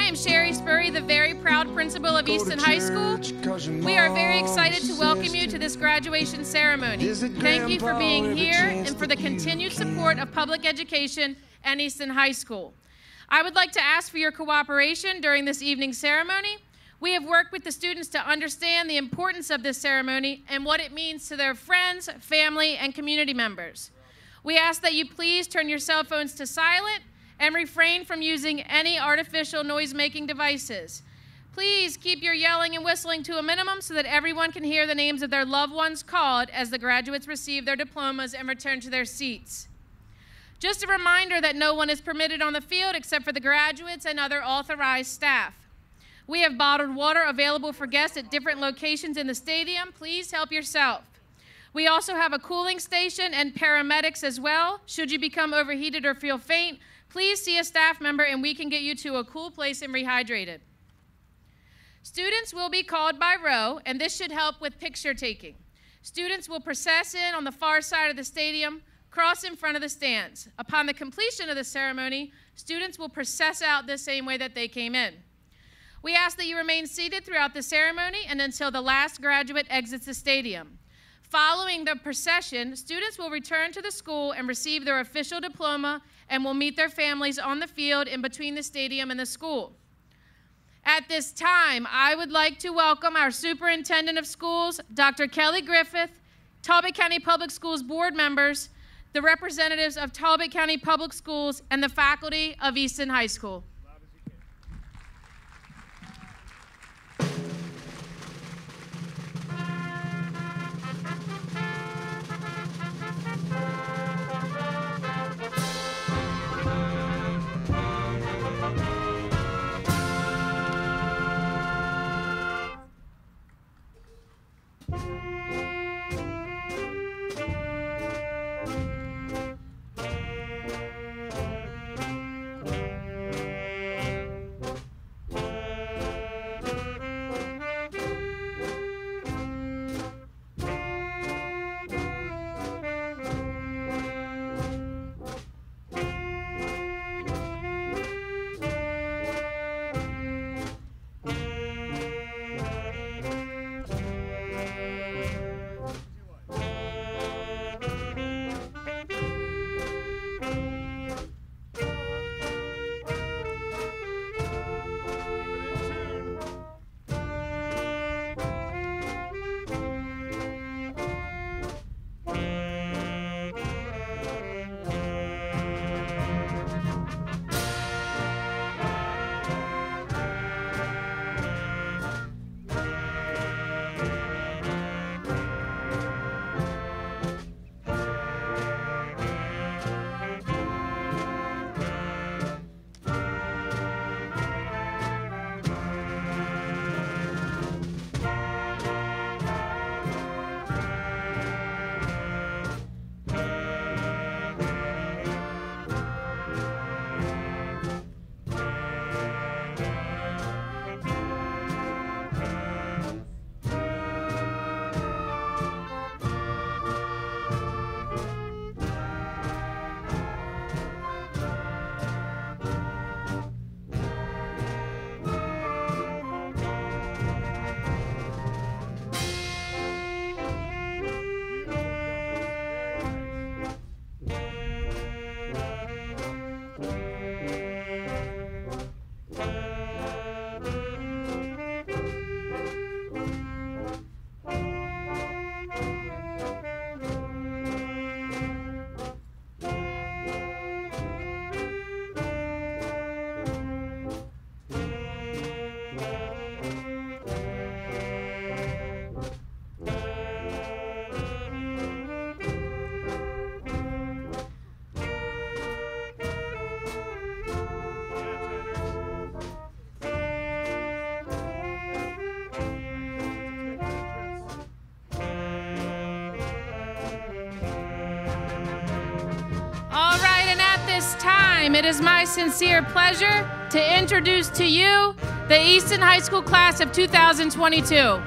am Sherry Spurry, the very proud principal of Easton High School. We are very excited to welcome you to this graduation ceremony. Thank you for being here and for the continued support of public education and Easton High School. I would like to ask for your cooperation during this evening's ceremony. We have worked with the students to understand the importance of this ceremony and what it means to their friends, family, and community members. We ask that you please turn your cell phones to silent and refrain from using any artificial noise-making devices. Please keep your yelling and whistling to a minimum so that everyone can hear the names of their loved ones called as the graduates receive their diplomas and return to their seats. Just a reminder that no one is permitted on the field except for the graduates and other authorized staff. We have bottled water available for guests at different locations in the stadium. Please help yourself. We also have a cooling station and paramedics as well. Should you become overheated or feel faint, please see a staff member and we can get you to a cool place and rehydrated. Students will be called by row, and this should help with picture taking. Students will process in on the far side of the stadium, cross in front of the stands. Upon the completion of the ceremony, students will process out the same way that they came in. We ask that you remain seated throughout the ceremony and until the last graduate exits the stadium. Following the procession, students will return to the school and receive their official diploma and will meet their families on the field in between the stadium and the school. At this time, I would like to welcome our Superintendent of Schools, Dr. Kelly Griffith, Talbot County Public Schools board members, the representatives of Talbot County Public Schools, and the faculty of Easton High School. It is my sincere pleasure to introduce to you the Easton High School class of 2022.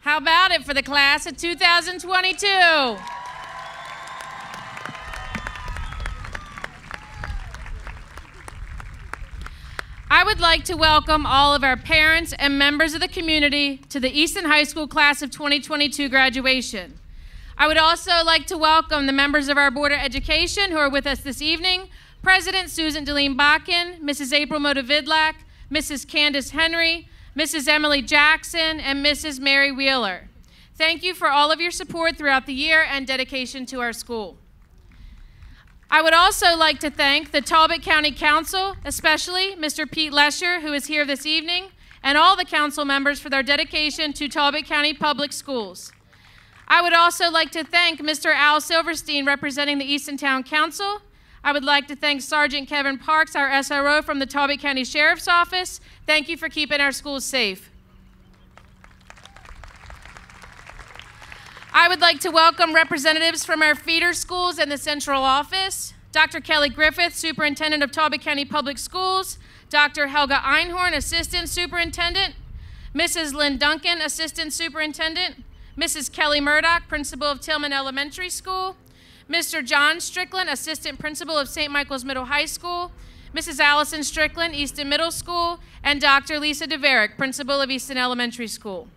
How about it for the class of 2022? I would like to welcome all of our parents and members of the community to the Easton High School class of 2022 graduation. I would also like to welcome the members of our Board of Education who are with us this evening, President Susan Deline Bakken, Mrs. April Modavidlak, Mrs. Candace Henry, Mrs. Emily Jackson, and Mrs. Mary Wheeler. Thank you for all of your support throughout the year and dedication to our school. I would also like to thank the Talbot County Council, especially Mr. Pete Lesher, who is here this evening, and all the council members for their dedication to Talbot County Public Schools. I would also like to thank Mr. Al Silverstein, representing the Easton Town Council. I would like to thank Sergeant Kevin Parks, our SRO from the Talbot County Sheriff's Office. Thank you for keeping our schools safe. I would like to welcome representatives from our feeder schools and the central office. Dr. Kelly Griffith, Superintendent of Talbot County Public Schools. Dr. Helga Einhorn, Assistant Superintendent. Mrs. Lynn Duncan, Assistant Superintendent. Mrs. Kelly Murdoch, Principal of Tillman Elementary School. Mr. John Strickland, Assistant Principal of St. Michael's Middle High School. Mrs. Allison Strickland, Easton Middle School. And Dr. Lisa DeVerick, Principal of Easton Elementary School.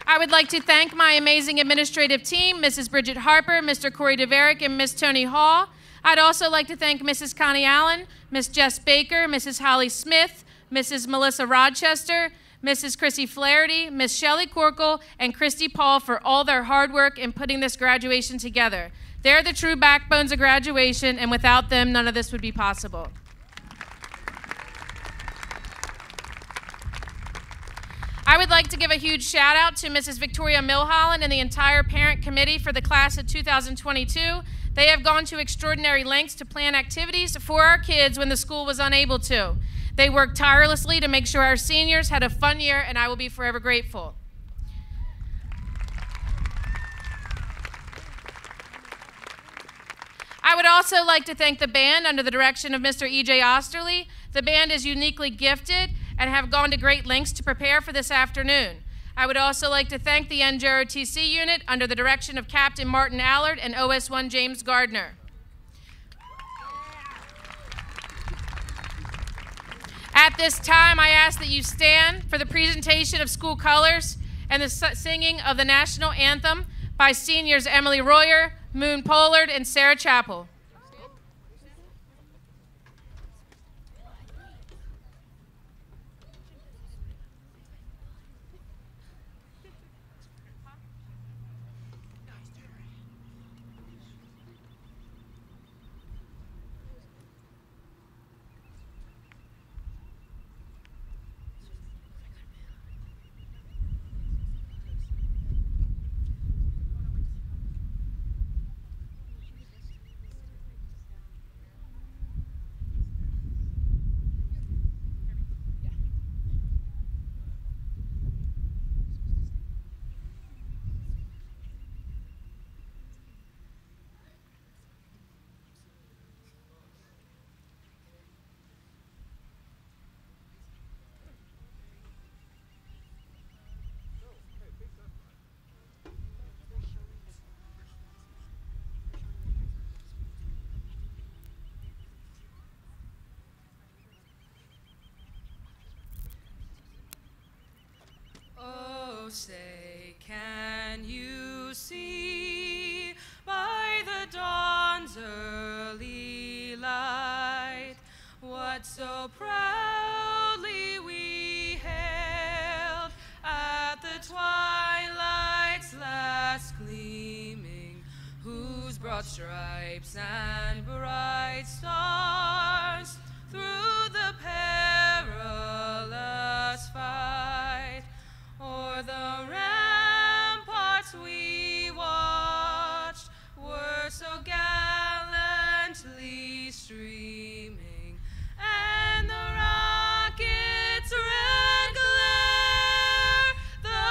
I would like to thank my amazing administrative team, Mrs. Bridget Harper, Mr. Corey DeVerick, and Miss Tony Hall. I'd also like to thank Mrs. Connie Allen, Miss Jess Baker, Mrs. Holly Smith, Mrs. Melissa Rochester, Mrs. Chrissy Flaherty, Miss Shelley Corkle, and Christy Paul for all their hard work in putting this graduation together. They're the true backbones of graduation, and without them, none of this would be possible. I would like to give a huge shout out to Mrs. Victoria Milholland and the entire parent committee for the class of 2022. They have gone to extraordinary lengths to plan activities for our kids when the school was unable to. They worked tirelessly to make sure our seniors had a fun year, and I will be forever grateful. I would also like to thank the band under the direction of Mr. E.J. Osterly. The band is uniquely gifted and have gone to great lengths to prepare for this afternoon. I would also like to thank the NJROTC unit under the direction of Captain Martin Allard and OS1 James Gardner. At this time, I ask that you stand for the presentation of school colors and the singing of the national anthem by seniors Emily Royer, Moon Pollard, and Sarah Chappell. Oh, say, can you see by the dawn's early light what so proudly we hailed at the twilight's last gleaming, whose broad stripes and bright stars through the perilous fight o'er the ramparts we watched were so gallantly streaming, and the rocket's red glare, the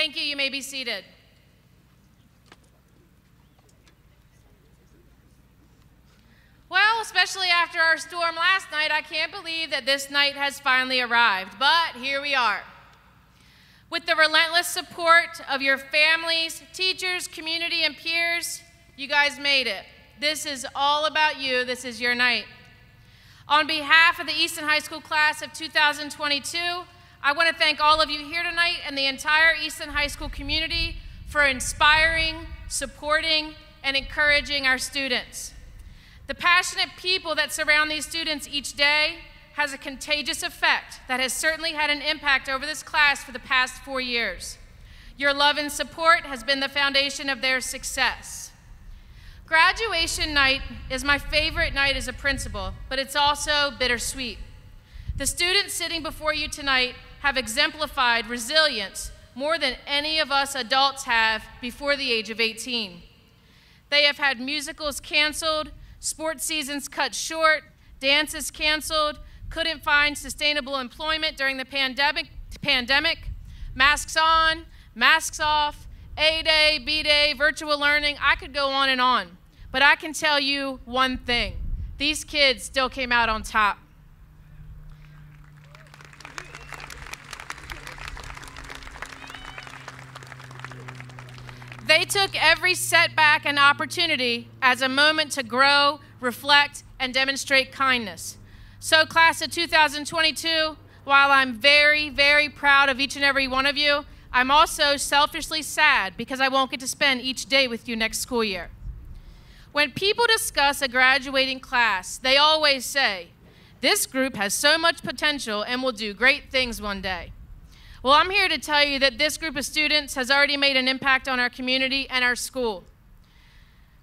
Thank you. You may be seated. Well, especially after our storm last night, I can't believe that this night has finally arrived, but here we are. With the relentless support of your families, teachers, community, and peers, you guys made it. This is all about you. This is your night. On behalf of the Easton High School class of 2022, I want to thank all of you here tonight and the entire Easton High School community for inspiring, supporting, and encouraging our students. The passionate people that surround these students each day has a contagious effect that has certainly had an impact over this class for the past 4 years. Your love and support has been the foundation of their success. Graduation night is my favorite night as a principal, but it's also bittersweet. The students sitting before you tonight have exemplified resilience more than any of us adults have before the age of 18. They have had musicals canceled, sports seasons cut short, dances canceled, couldn't find sustainable employment during the pandemic, masks on, masks off, A-Day, B-Day, virtual learning. I could go on. But I can tell you one thing. These kids still came out on top. They took every setback and opportunity as a moment to grow, reflect, and demonstrate kindness. So class of 2022, while I'm very, very proud of each and every one of you, I'm also selfishly sad because I won't get to spend each day with you next school year. When people discuss a graduating class, they always say, this group has so much potential and will do great things one day. Well, I'm here to tell you that this group of students has already made an impact on our community and our school.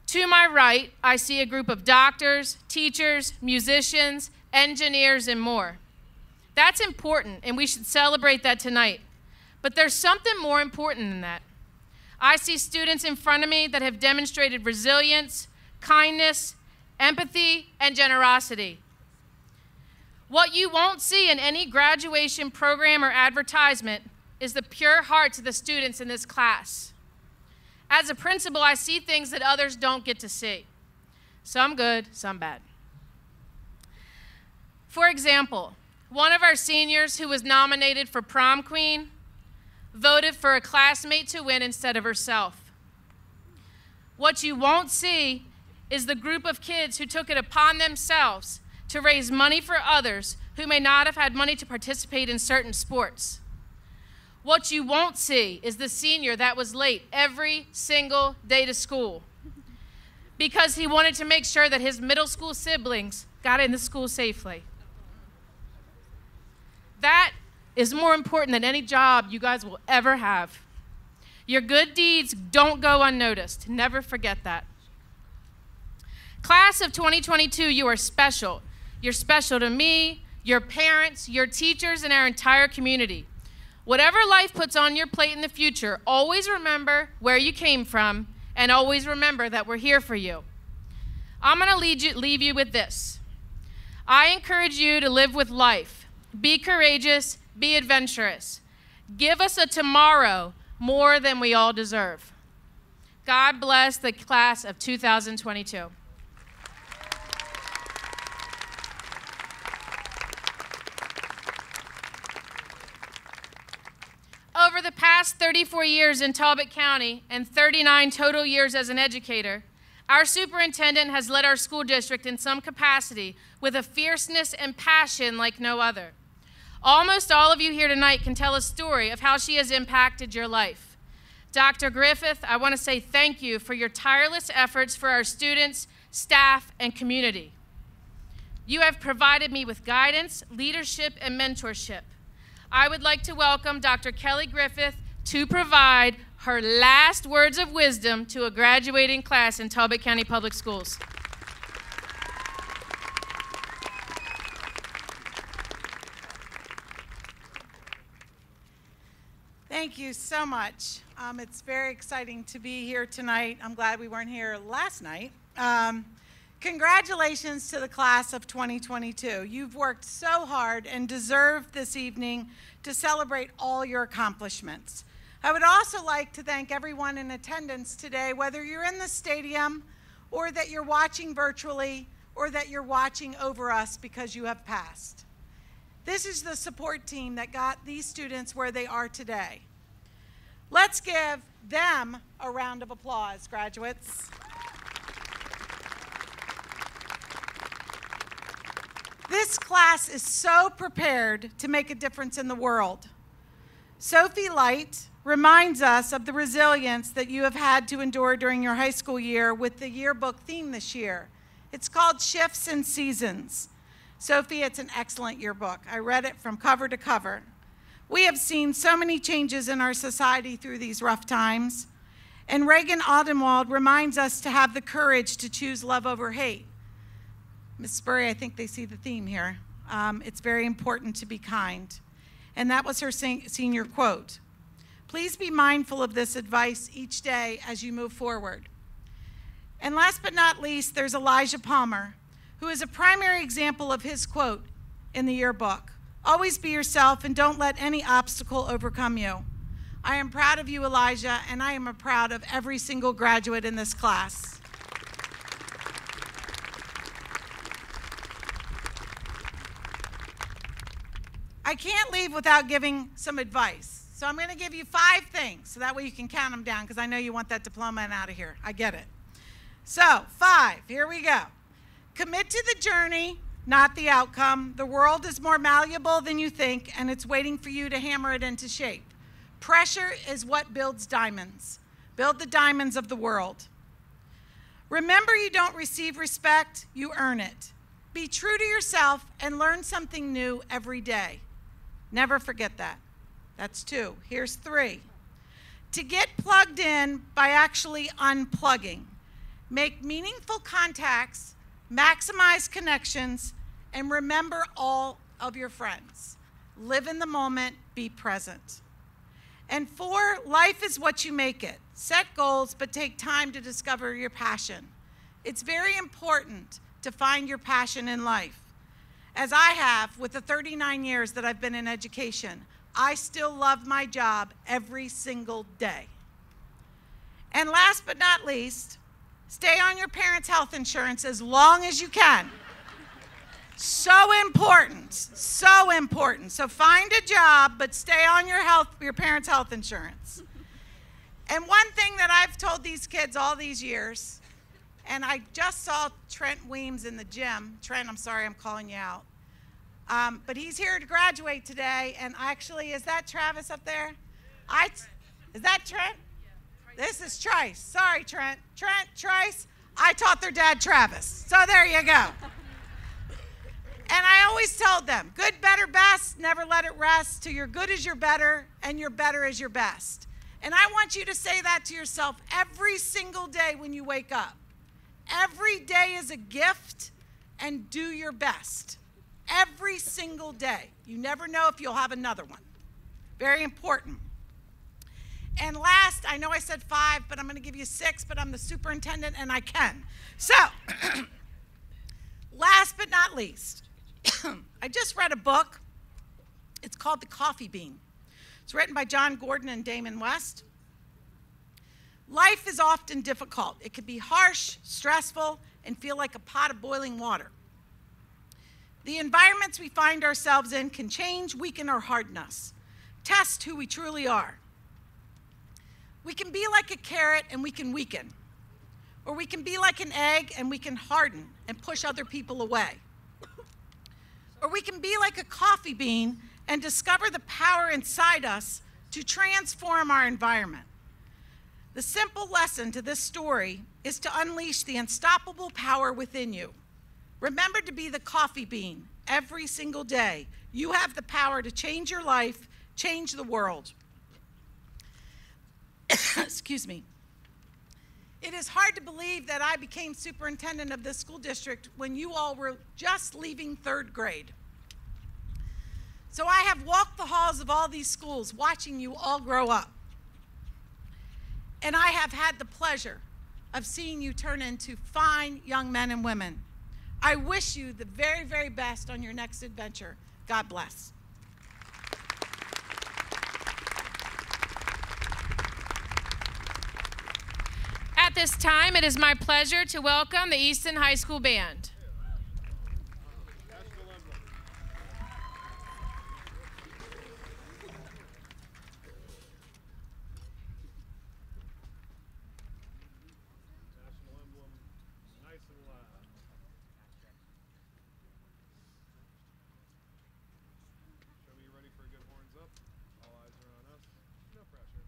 To my right, I see a group of doctors, teachers, musicians, engineers, and more. That's important, and we should celebrate that tonight. But there's something more important than that. I see students in front of me that have demonstrated resilience, kindness, empathy, and generosity. What you won't see in any graduation program or advertisement is the pure hearts of the students in this class. As a principal, I see things that others don't get to see. Some good, some bad. For example, one of our seniors who was nominated for prom queen voted for a classmate to win instead of herself. What you won't see is the group of kids who took it upon themselves to raise money for others who may not have had money to participate in certain sports. What you won't see is the senior that was late every single day to school because he wanted to make sure that his middle school siblings got into school safely. That is more important than any job you guys will ever have. Your good deeds don't go unnoticed. Never forget that. Class of 2022, you are special. You're special to me, your parents, your teachers, and our entire community. Whatever life puts on your plate in the future, always remember where you came from, and always remember that we're here for you. I'm going to leave you with this. I encourage you to live with life. Be courageous, be adventurous. Give us a tomorrow more than we all deserve. God bless the class of 2022. Over the past 34 years in Talbot County and 39 total years as an educator, our superintendent has led our school district in some capacity with a fierceness and passion like no other. Almost all of you here tonight can tell a story of how she has impacted your life. Dr. Griffith, I want to say thank you for your tireless efforts for our students, staff, and community. You have provided me with guidance, leadership, and mentorship. I would like to welcome Dr. Kelly Griffith to provide her last words of wisdom to a graduating class in Talbot County Public Schools. Thank you so much. It's very exciting to be here tonight. I'm glad we weren't here last night. Congratulations to the class of 2022. You've worked so hard and deserve this evening to celebrate all your accomplishments. I would also like to thank everyone in attendance today, whether you're in the stadium or that you're watching virtually or that you're watching over us because you have passed. This is the support team that got these students where they are today. Let's give them a round of applause, graduates. This class is so prepared to make a difference in the world. Sophie Light reminds us of the resilience that you have had to endure during your high school year with the yearbook theme this year. It's called Shifts and Seasons. Sophie, it's an excellent yearbook. I read it from cover to cover. We have seen so many changes in our society through these rough times. And Reagan Aldenwald reminds us to have the courage to choose love over hate. Ms. Spurry, I think they see the theme here. It's very important to be kind. And that was her senior quote. Please be mindful of this advice each day as you move forward. And last but not least, there's Elijah Palmer, who is a primary example of his quote in the yearbook. Always be yourself and don't let any obstacle overcome you. I am proud of you, Elijah, and I am proud of every single graduate in this class. I can't leave without giving some advice. So I'm going to give you 5 things, so that way you can count them down, because I know you want that diploma and out of here. I get it. So 5, here we go. Commit to the journey, not the outcome. The world is more malleable than you think, and it's waiting for you to hammer it into shape. Pressure is what builds diamonds. Build the diamonds of the world. Remember, you don't receive respect, you earn it. Be true to yourself and learn something new every day. Never forget that. That's 2. Here's 3. To get plugged in by actually unplugging. Make meaningful contacts, maximize connections, and remember all of your friends. Live in the moment, be present. And 4, life is what you make it. Set goals, but take time to discover your passion. It's very important to find your passion in life. As I have with the 39 years that I've been in education, I still love my job every single day. And last but not least, stay on your parents' health insurance as long as you can. So important, so important. So find a job, but stay on your parents' health insurance. And one thing that I've told these kids all these years, and I just saw Trent Weems in the gym. Trent, I'm sorry I'm calling you out. But he's here to graduate today, and actually, is that Travis up there? Is that Trent? This is Trice. Sorry, Trent. Trent, Trice, I taught their dad Travis. So there you go. And I always told them, good, better, best, never let it rest till your good is your better and your better is your best. And I want you to say that to yourself every single day when you wake up. Every day is a gift, and do your best. Every single day. You never know if you'll have another one. Very important. And last, I know I said 5, but I'm going to give you 6, but I'm the superintendent and I can. So, last but not least, I just read a book. It's called The Coffee Bean. It's written by John Gordon and Damon West. Life is often difficult. It can be harsh, stressful, and feel like a pot of boiling water. The environments we find ourselves in can change, weaken, or harden us. Test who we truly are. We can be like a carrot and we can weaken. Or we can be like an egg and we can harden and push other people away. Or we can be like a coffee bean and discover the power inside us to transform our environment. The simple lesson to this story is to unleash the unstoppable power within you. Remember to be the coffee bean every single day. You have the power to change your life, change the world. Excuse me. It is hard to believe that I became superintendent of this school district when you all were just leaving 3rd grade. So I have walked the halls of all these schools watching you all grow up. And I have had the pleasure of seeing you turn into fine young men and women. I wish you the very, very best on your next adventure. God bless. this time, it is my pleasure to welcome the Easton High School Band. National Emblem, nice and loud. Show me you're ready for a good horns up. All eyes are on us. No pressure.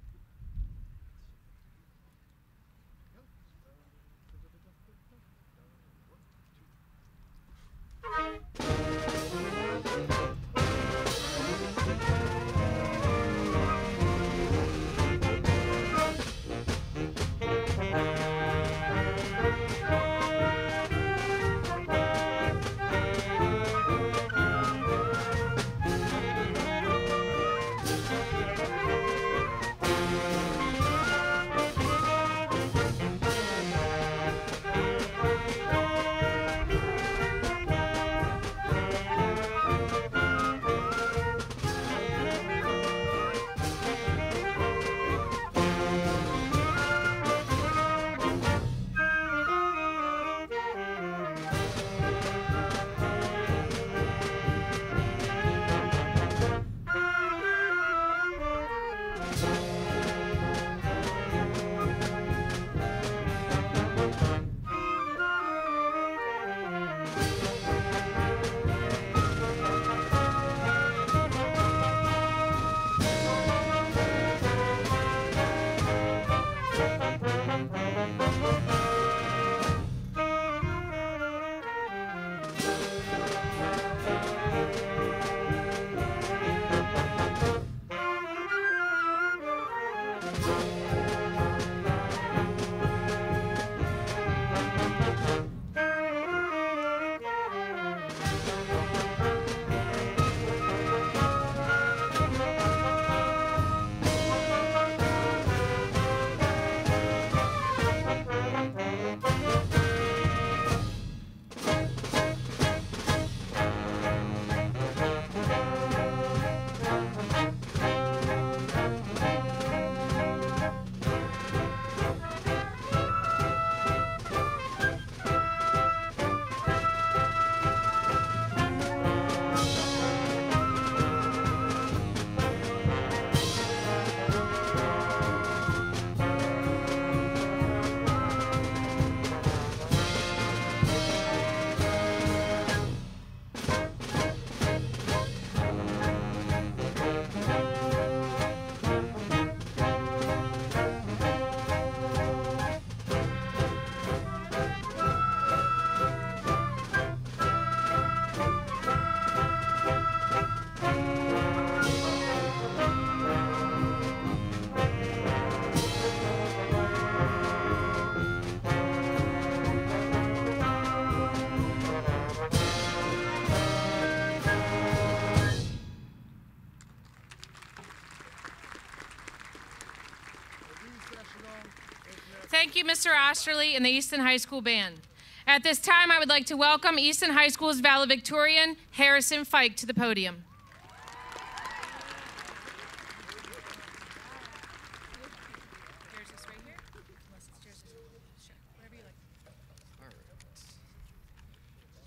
Thank you, Mr. Osterly and the Easton High School Band. At this time, I would like to welcome Easton High School's valedictorian, Harrison Fike, to the podium.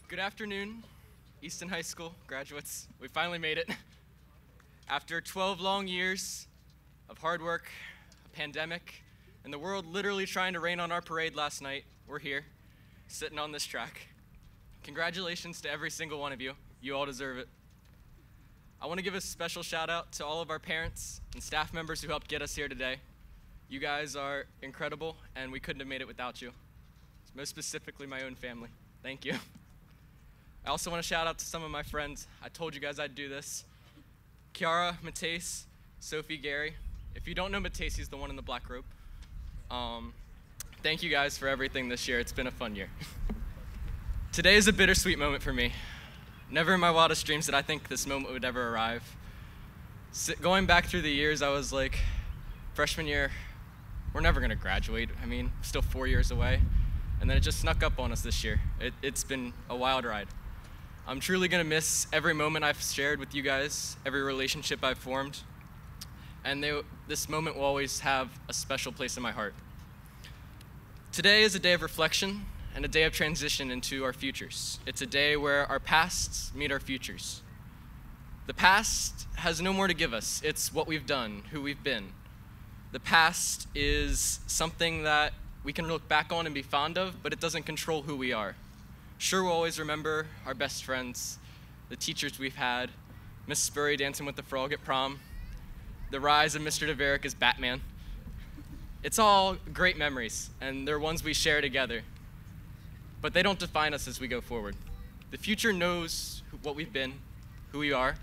Good afternoon, Easton High School graduates. We finally made it. After 12 long years of hard work, a pandemic, and the world literally trying to rain on our parade last night, we're here, sitting on this track. Congratulations to every single one of you. You all deserve it. I want to give a special shout out to all of our parents and staff members who helped get us here today. You guys are incredible, and we couldn't have made it without you. Most specifically, my own family. Thank you. I also want to shout out to some of my friends. I told you guys I'd do this. Kiara, Matisse, Sophie, Gary. If you don't know Matisse, he's the one in the black robe. Thank you guys for everything this year. It's been a fun year. Today is a bittersweet moment for me. Never in my wildest dreams did I think this moment would ever arrive. Going back through the years, I was like, freshman year, we're never gonna graduate. I mean, still 4 years away. And then it just snuck up on us this year. It's been a wild ride. I'm truly gonna miss every moment I've shared with you guys, every relationship I've formed. And this moment will always have a special place in my heart. Today is a day of reflection and a day of transition into our futures. It's a day where our pasts meet our futures. The past has no more to give us. It's what we've done, who we've been. The past is something that we can look back on and be fond of, but it doesn't control who we are. Sure, we'll always remember our best friends, the teachers we've had, Miss Spurry dancing with the frog at prom, the rise of Mr. DeVerick as Batman. It's all great memories, and they're ones we share together. But they don't define us as we go forward. The future knows what we've been, who we are,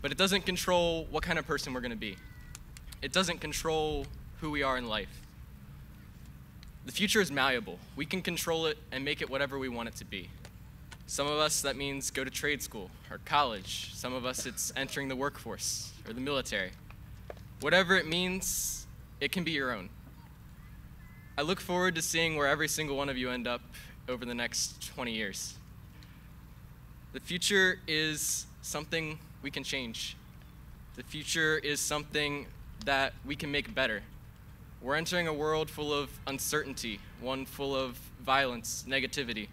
but it doesn't control what kind of person we're going to be. It doesn't control who we are in life. The future is malleable. We can control it and make it whatever we want it to be. Some of us, that means go to trade school or college. Some of us, it's entering the workforce or the military. Whatever it means, it can be your own. I look forward to seeing where every single one of you end up over the next 20 years. The future is something we can change. The future is something that we can make better. We're entering a world full of uncertainty, one full of violence, negativity.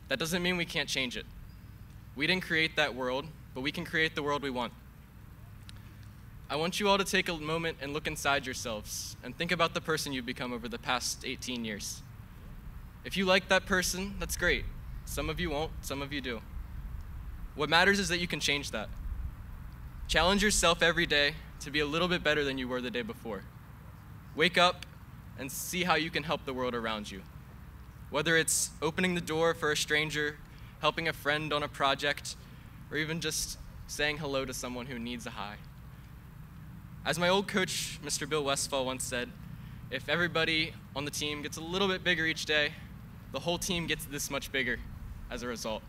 That doesn't mean we can't change it. We didn't create that world, but we can create the world we want. I want you all to take a moment and look inside yourselves and think about the person you've become over the past 18 years. If you like that person, that's great. Some of you won't, some of you do. What matters is that you can change that. Challenge yourself every day to be a little bit better than you were the day before. Wake up and see how you can help the world around you. Whether it's opening the door for a stranger, helping a friend on a project, or even just saying hello to someone who needs a hi. As my old coach, Mr. Bill Westfall, once said, if everybody on the team gets a little bit bigger each day, the whole team gets this much bigger as a result.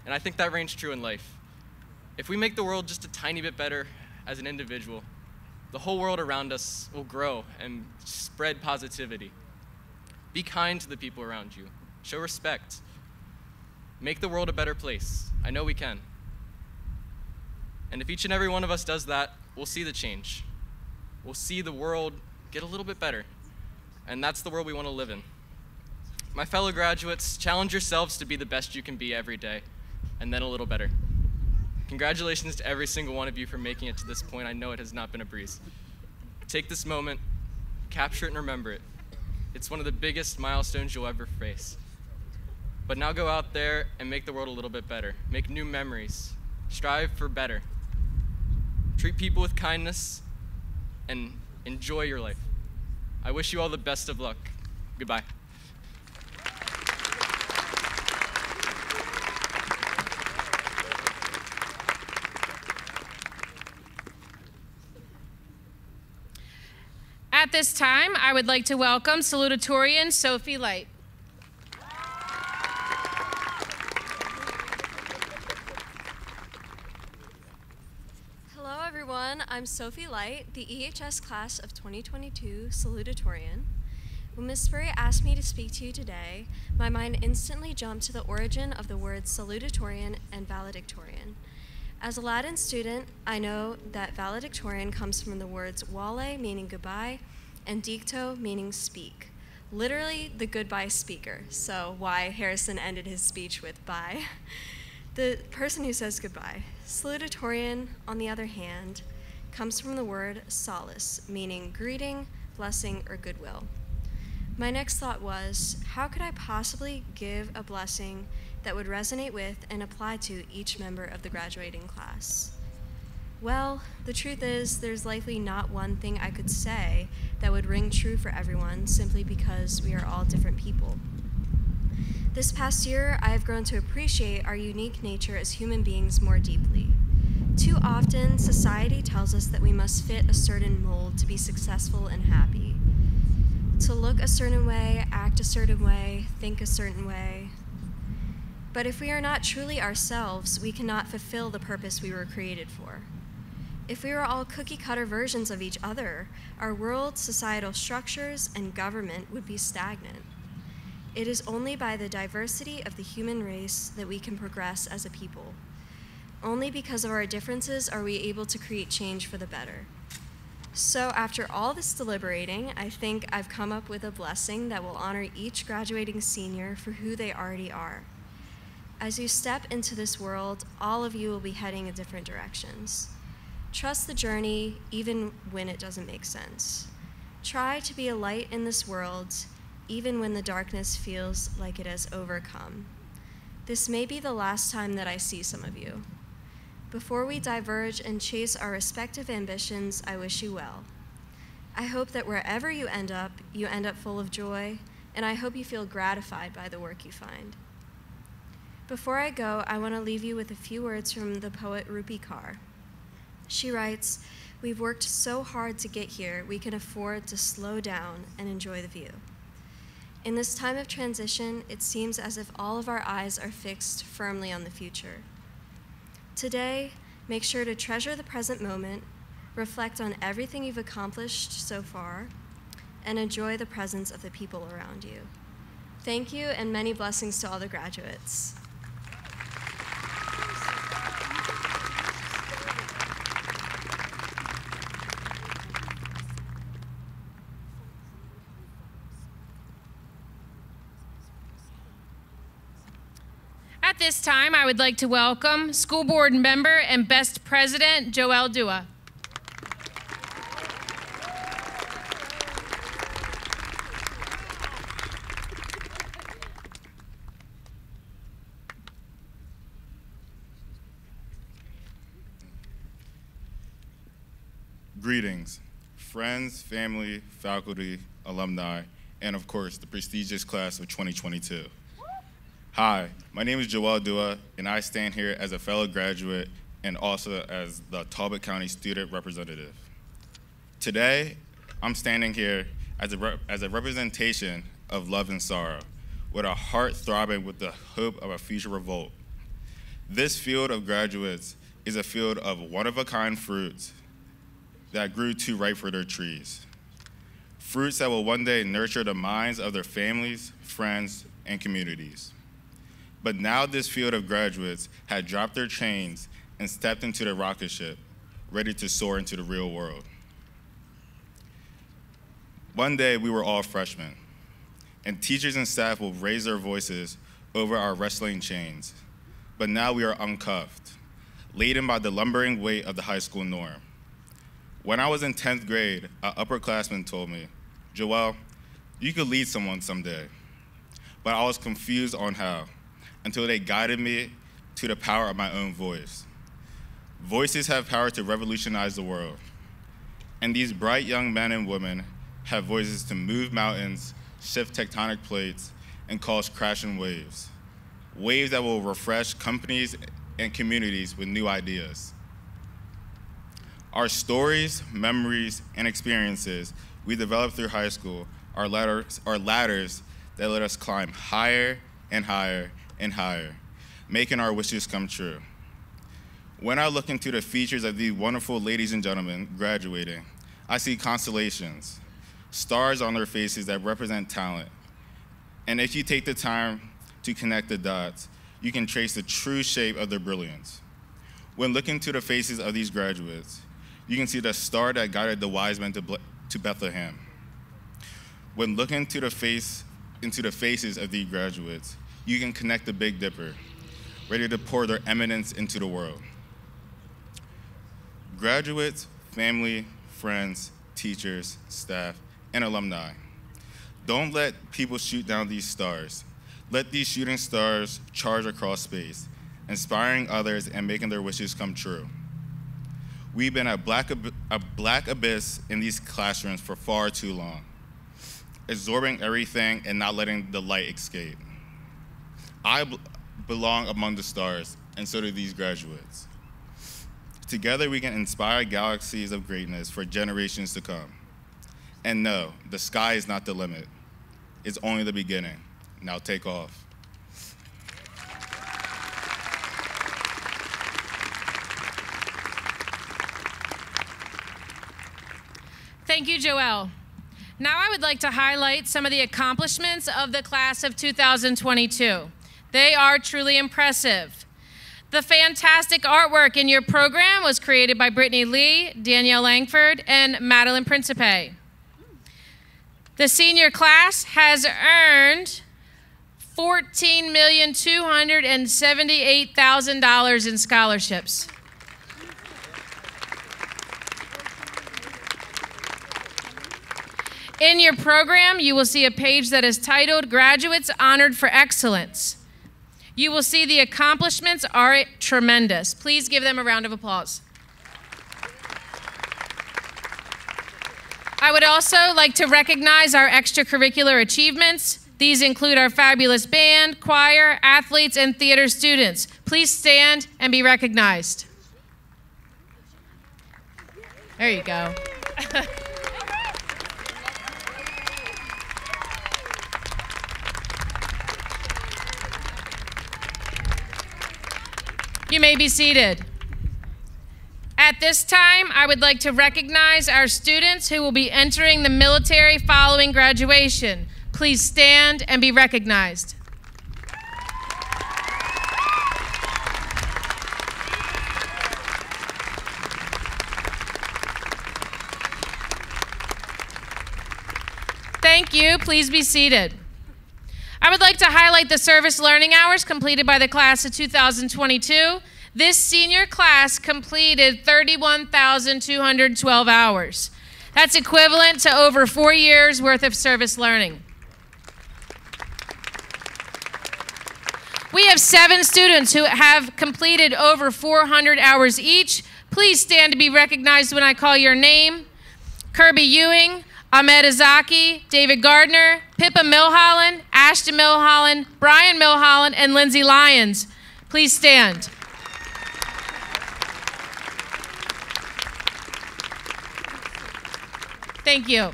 And I think that reigns true in life. If we make the world just a tiny bit better as an individual, the whole world around us will grow and spread positivity. Be kind to the people around you. Show respect. Make the world a better place. I know we can. And if each and every one of us does that, we'll see the change. We'll see the world get a little bit better. And that's the world we want to live in. My fellow graduates, challenge yourselves to be the best you can be every day, and then a little better. Congratulations to every single one of you for making it to this point. I know it has not been a breeze. Take this moment, capture it and remember it. It's one of the biggest milestones you'll ever face. But now go out there and make the world a little bit better. Make new memories. Strive for better. Treat people with kindness and enjoy your life. I wish you all the best of luck. Goodbye. At this time, I would like to welcome Salutatorian Sophie Light. Hello everyone, I'm Sophie Light, the EHS class of 2022 Salutatorian. When Ms. Spurry asked me to speak to you today, my mind instantly jumped to the origin of the words Salutatorian and Valedictorian. As a Latin student, I know that valedictorian comes from the words vale, meaning goodbye, and dicto, meaning speak. Literally, the goodbye speaker, so why Harrison ended his speech with bye. The person who says goodbye. Salutatorian, on the other hand, comes from the word solace, meaning greeting, blessing, or goodwill. My next thought was, how could I possibly give a blessing that would resonate with and apply to each member of the graduating class? Well, the truth is, there's likely not one thing I could say that would ring true for everyone simply because we are all different people. This past year, I have grown to appreciate our unique nature as human beings more deeply. Too often, society tells us that we must fit a certain mold to be successful and happy. To look a certain way, act a certain way, think a certain way. But if we are not truly ourselves, we cannot fulfill the purpose we were created for. If we were all cookie-cutter versions of each other, our world, societal structures, and government would be stagnant. It is only by the diversity of the human race that we can progress as a people. Only because of our differences are we able to create change for the better. So after all this deliberating, I think I've come up with a blessing that will honor each graduating senior for who they already are. As you step into this world, all of you will be heading in different directions. Trust the journey even when it doesn't make sense. Try to be a light in this world even when the darkness feels like it has overcome. This may be the last time that I see some of you. Before we diverge and chase our respective ambitions, I wish you well. I hope that wherever you end up full of joy, and I hope you feel gratified by the work you find. Before I go, I want to leave you with a few words from the poet Rupi Kaur. She writes, "We've worked so hard to get here, we can afford to slow down and enjoy the view." In this time of transition, it seems as if all of our eyes are fixed firmly on the future. Today, make sure to treasure the present moment, reflect on everything you've accomplished so far, and enjoy the presence of the people around you. Thank you, and many blessings to all the graduates. At this time, I would like to welcome School Board Member and Best President, Joelle Dua. Greetings, friends, family, faculty, alumni, and of course, the prestigious class of 2022. Hi, my name is Joelle Dua, and I stand here as a fellow graduate and also as the Talbot County Student Representative. Today, I'm standing here as a representation of love and sorrow, with a heart throbbing with the hope of a future revolt. This field of graduates is a field of one-of-a-kind fruits that grew too ripe for their trees. Fruits that will one day nurture the minds of their families, friends, and communities. But now this field of graduates had dropped their chains and stepped into the rocket ship, ready to soar into the real world. One day we were all freshmen, and teachers and staff will raise their voices over our wrestling chains. But now we are uncuffed, laden by the lumbering weight of the high school norm. When I was in 10th grade, an upperclassman told me, "Joelle, you could lead someone someday." But I was confused on how, until they guided me to the power of my own voice. Voices have power to revolutionize the world. And these bright young men and women have voices to move mountains, shift tectonic plates, and cause crashing waves. Waves that will refresh companies and communities with new ideas. Our stories, memories, and experiences we developed through high school are ladders that let us climb higher and higher and higher, making our wishes come true. When I look into the features of these wonderful ladies and gentlemen graduating, I see constellations, stars on their faces that represent talent. And if you take the time to connect the dots, you can trace the true shape of their brilliance. When looking to the faces of these graduates, you can see the star that guided the wise men to Bethlehem. When looking into the faces of these graduates, you can connect the Big Dipper, ready to pour their eminence into the world. Graduates, family, friends, teachers, staff, and alumni, don't let people shoot down these stars. Let these shooting stars charge across space, inspiring others and making their wishes come true. We've been a black abyss in these classrooms for far too long, absorbing everything and not letting the light escape. I belong among the stars, and so do these graduates. Together we can inspire galaxies of greatness for generations to come. And no, the sky is not the limit. It's only the beginning. Now take off. Thank you, Joelle. Now I would like to highlight some of the accomplishments of the class of 2022. They are truly impressive. The fantastic artwork in your program was created by Brittany Lee, Danielle Langford, and Madeline Principe. The senior class has earned $14,278,000 in scholarships. In your program, you will see a page that is titled Graduates Honored for Excellence. You will see the accomplishments are tremendous. Please give them a round of applause. I would also like to recognize our extracurricular achievements. These include our fabulous band, choir, athletes, and theater students. Please stand and be recognized. There you go. You may be seated. At this time, I would like to recognize our students who will be entering the military following graduation. Please stand and be recognized. Thank you. Please be seated. I would like to highlight the service learning hours completed by the class of 2022. This senior class completed 31,212 hours. That's equivalent to over 4 years worth of service learning. We have 7 students who have completed over 400 hours each. Please stand to be recognized when I call your name. Kirby Ewing, Ahmed Azaki, David Gardner, Pippa Milholland, Ashton Milholland, Brian Milholland, and Lindsay Lyons. Please stand. Thank you.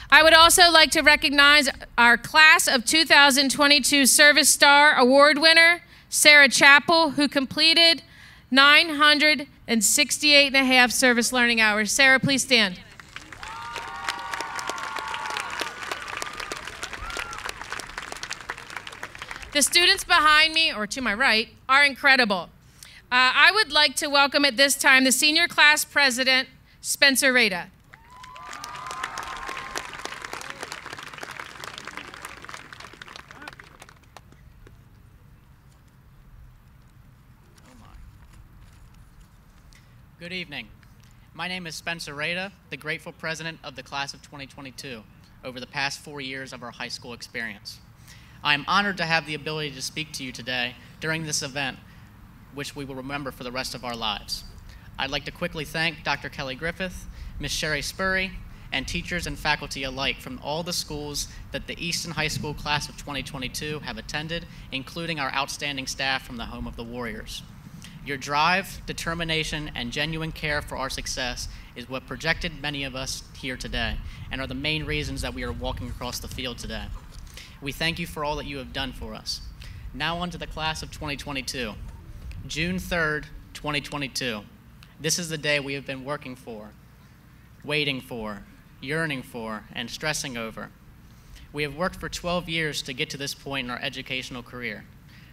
I would also like to recognize our class of 2022 Service Star Award winner, Sarah Chappell, who completed 968.5 service learning hours. Sarah, please stand. The students behind me, or to my right, are incredible. I would like to welcome at this time the senior class president, Spencer Rada. Good evening. My name is Spencer Rada, the grateful president of the class of 2022 over the past 4 years of our high school experience. I am honored to have the ability to speak to you today during this event, which we will remember for the rest of our lives. I'd like to quickly thank Dr. Kelly Griffith, Ms. Sherry Spurry, and teachers and faculty alike from all the schools that the Easton High School class of 2022 have attended, including our outstanding staff from the Home of the Warriors. Your drive, determination, and genuine care for our success is what projected many of us here today and are the main reasons that we are walking across the field today. We thank you for all that you have done for us. Now on to the class of 2022. June 3rd, 2022. This is the day we have been working for, waiting for, yearning for, and stressing over. We have worked for 12 years to get to this point in our educational career.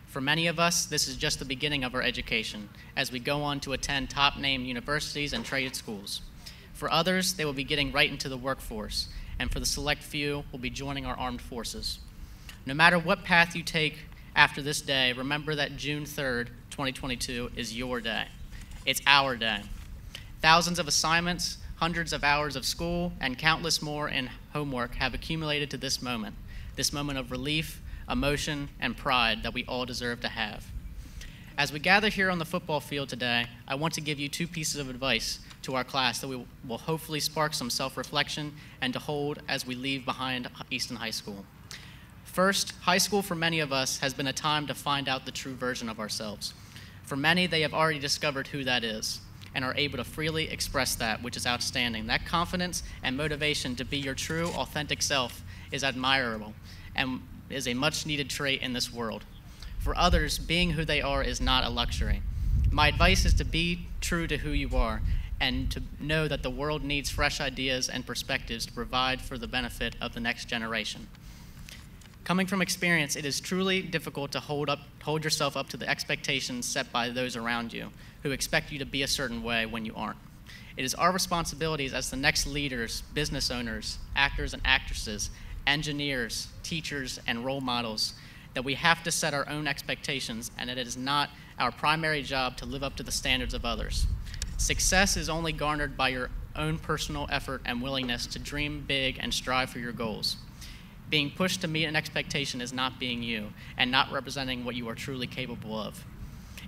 For many of us, this is just the beginning of our education as we go on to attend top-name universities and trade schools. For others, they will be getting right into the workforce, and for the select few, will be joining our armed forces. No matter what path you take after this day, remember that June 3rd, 2022 is your day. It's our day. Thousands of assignments, hundreds of hours of school, and countless more in homework have accumulated to this moment of relief, emotion, and pride that we all deserve to have. As we gather here on the football field today, I want to give you 2 pieces of advice to our class that will hopefully spark some self-reflection and to hold as we leave behind Easton High School. First, high school for many of us has been a time to find out the true version of ourselves. For many, they have already discovered who that is and are able to freely express that, which is outstanding. That confidence and motivation to be your true, authentic self is admirable and is a much-needed trait in this world. For others, being who they are is not a luxury. My advice is to be true to who you are and to know that the world needs fresh ideas and perspectives to provide for the benefit of the next generation. Coming from experience, it is truly difficult to hold yourself up to the expectations set by those around you who expect you to be a certain way when you aren't. It is our responsibilities as the next leaders, business owners, actors and actresses, engineers, teachers, and role models that we have to set our own expectations, and it is not our primary job to live up to the standards of others. Success is only garnered by your own personal effort and willingness to dream big and strive for your goals. Being pushed to meet an expectation is not being you and not representing what you are truly capable of.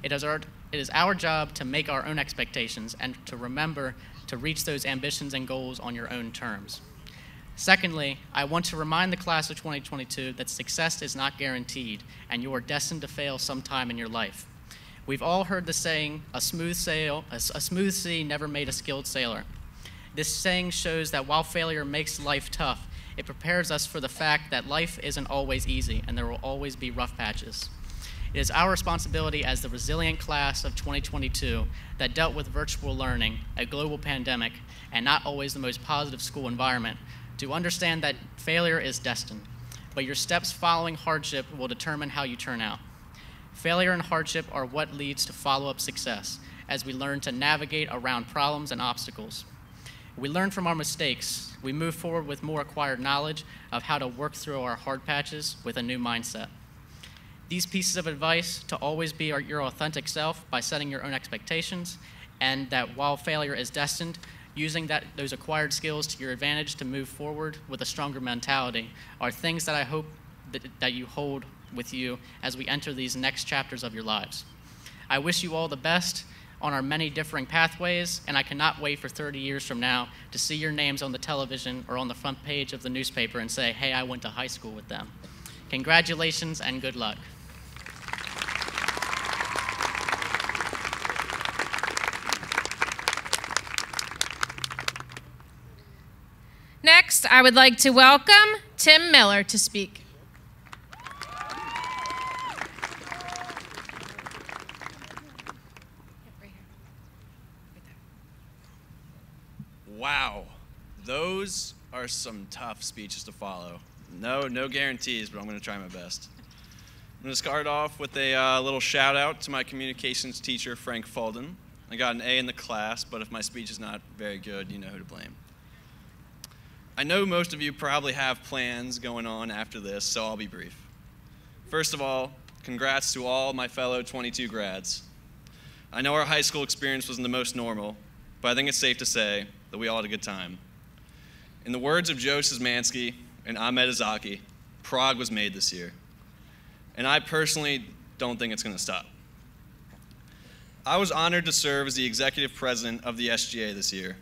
It is our job to make our own expectations and to remember to reach those ambitions and goals on your own terms. Secondly, I want to remind the class of 2022 that success is not guaranteed and you are destined to fail sometime in your life. We've all heard the saying, a smooth sea never made a skilled sailor. This saying shows that while failure makes life tough, it prepares us for the fact that life isn't always easy and there will always be rough patches. It is our responsibility as the resilient class of 2022 that dealt with virtual learning, a global pandemic, and not always the most positive school environment, to understand that failure is destined, but your steps following hardship will determine how you turn out. Failure and hardship are what leads to follow-up success as we learn to navigate around problems and obstacles. We learn from our mistakes. We move forward with more acquired knowledge of how to work through our hard patches with a new mindset. These pieces of advice to always be your authentic self by setting your own expectations, and that while failure is destined, using those acquired skills to your advantage to move forward with a stronger mentality are things that I hope that you hold with you as we enter these next chapters of your lives. I wish you all the best on our many differing pathways, and I cannot wait for 30 years from now to see your names on the television or on the front page of the newspaper and say, hey, I went to high school with them. Congratulations and good luck. Next, I would like to welcome Tim Miller to speak. Wow, those are some tough speeches to follow. No guarantees, but I'm going to try my best. I'm going to start off with a little shout out to my communications teacher, Frank Fulden. I got an A in the class, but if my speech is not very good, you know who to blame. I know most of you probably have plans going on after this, so I'll be brief. First of all, congrats to all my fellow 22 grads. I know our high school experience wasn't the most normal, but I think it's safe to say that we all had a good time. In the words of Joe Szymanski and Ahmed Azaki, Prague was made this year. And I personally don't think it's going to stop. I was honored to serve as the executive president of the SGA this year.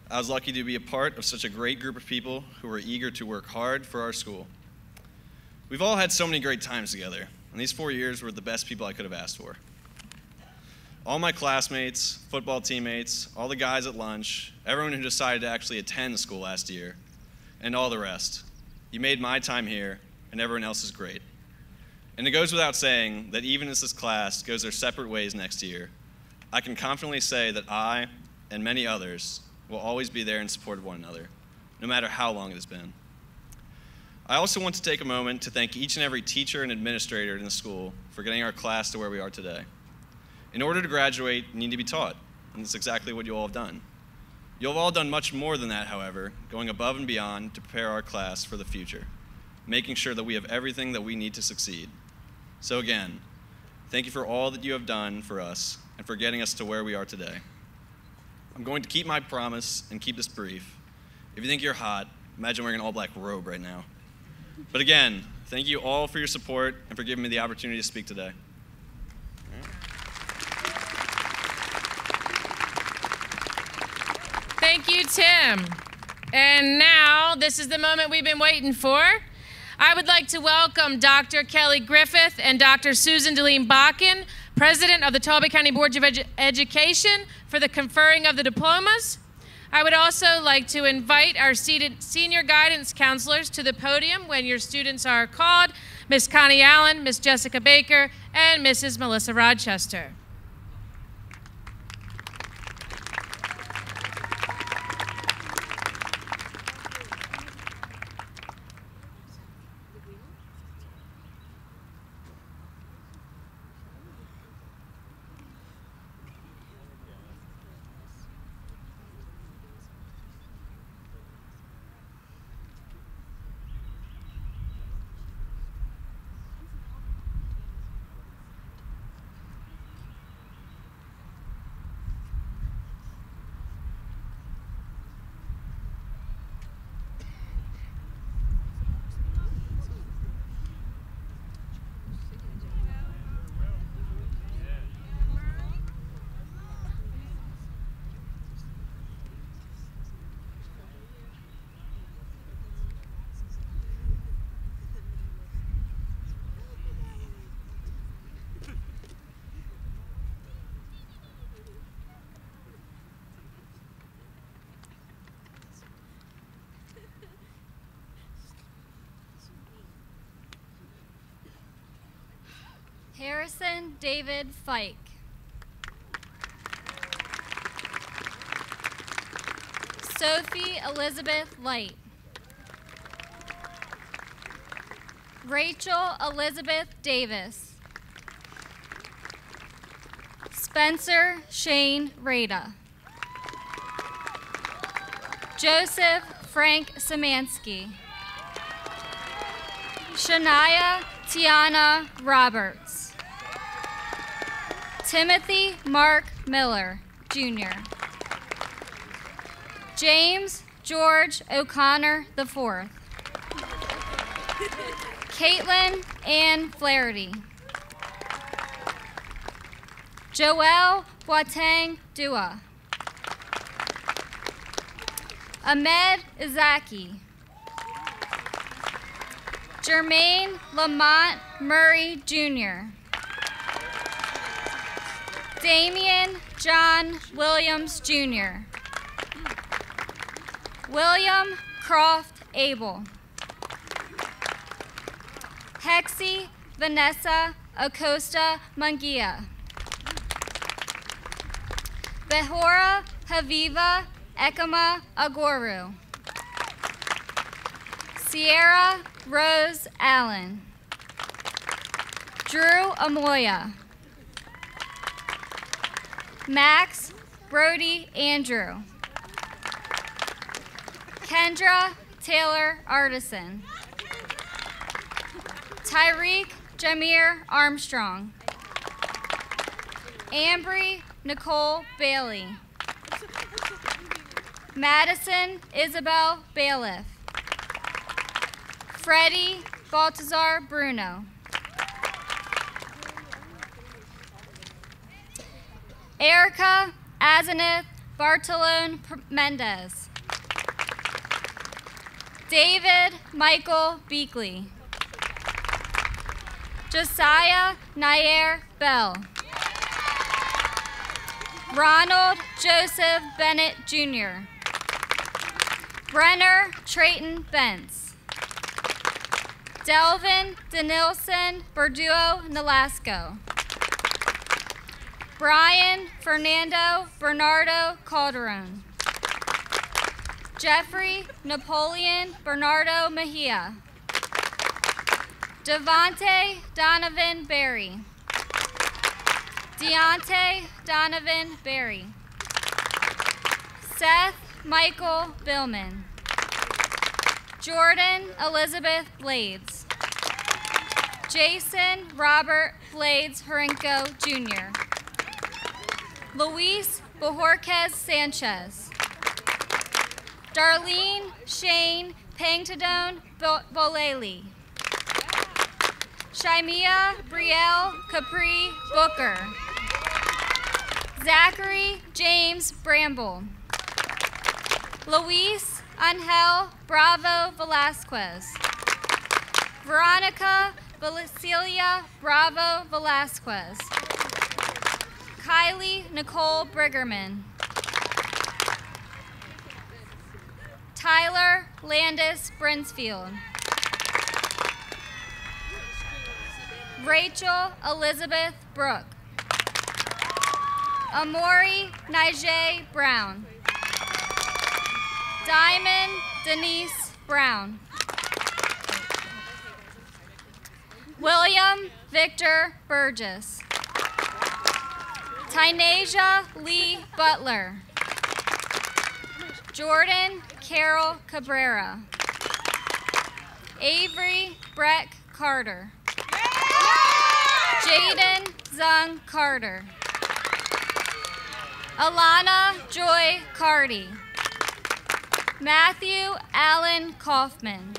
I was lucky to be a part of such a great group of people who were eager to work hard for our school. We've all had so many great times together, and these 4 years were the best people I could have asked for. All my classmates, football teammates, all the guys at lunch, everyone who decided to actually attend school last year, and all the rest. You made my time here, and everyone else is great. And it goes without saying that even as this class goes their separate ways next year, I can confidently say that I, and many others, will always be there in support of one another, no matter how long it has been. I also want to take a moment to thank each and every teacher and administrator in the school for getting our class to where we are today. In order to graduate, you need to be taught, and that's exactly what you all have done. You'll have all done much more than that, however, going above and beyond to prepare our class for the future, making sure that we have everything that we need to succeed. So again, thank you for all that you have done for us and for getting us to where we are today. I'm going to keep my promise and keep this brief. If you think you're hot, imagine wearing an all-black robe right now. But again, thank you all for your support and for giving me the opportunity to speak today. Thank you, Tim. And now, this is the moment we've been waiting for. I would like to welcome Dr. Kelly Griffith and Dr. Susan Deline-Bakken, President of the Talbot County Board of Education, for the conferring of the diplomas. I would also like to invite our seated senior guidance counselors to the podium when your students are called, Ms. Connie Allen, Ms. Jessica Baker, and Mrs. Melissa Rochester. Harrison David Fike. Sophie Elizabeth Light. Rachel Elizabeth Davis. Spencer Shane Rada. Joseph Frank Szymanski. Shania Tiana Roberts. Timothy Mark Miller, Jr. James George O'Connor IV. Caitlin Ann Flaherty. Joelle Boateng Dua. Ahmed Izaki. Jermaine Lamont Murray, Jr. Damian John Williams, Jr. William Croft Abel. Hexie Vanessa Acosta Munguia. Behora Haviva Ekama Agoru. Sierra Rose Allen. Drew Amoya. Max Brody Andrew. Kendra Taylor Artisan. Tyreek Jameer Armstrong. Ambry Nicole Bailey. Madison Isabel Bailiff. Freddie Baltazar Bruno. Erica Azenith Bartolone Mendez. David Michael Beakley. Josiah Nair Bell. Ronald Joseph Bennett Jr. Brenner Trayton Bentz. Delvin Denilson Berduo Nolasco. Brian Fernando Bernardo Calderon. Jeffrey Napoleon Bernardo Mejia. Devontae Donovan Berry. Deontay Donovan Berry. Seth Michael Billman. Jordan Elizabeth Blades. Jason Robert Blades Horinko Jr. Luis Bojorquez Sanchez. Darlene Shane Pangtadone Boleli. Shimea Brielle Capri Booker. Zachary James Bramble. Luis Angel Bravo Velasquez. Veronica Valencia Bravo Velasquez. Kylie Nicole Briggerman. Tyler Landis Brinsfield. Rachel Elizabeth Brooke. Amori Nije Brown. Diamond Denise Brown. William Victor Burgess. Tynasia Lee Butler. Jordan Carol Cabrera. Avery Breck Carter. Jaden Zung Carter. Alana Joy Carty. Matthew Allen Kaufman.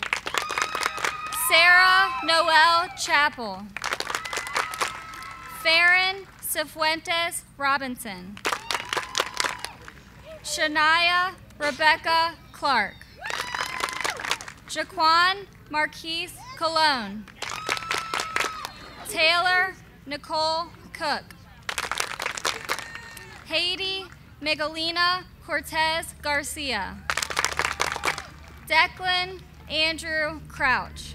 Sarah Noel Chappell. Farron Cifuentes Robinson. Shania Rebecca Clark. Jaquan Marquise Colon. Taylor Nicole Cook. Haiti Miguelina Cortez Garcia. Declan Andrew Crouch.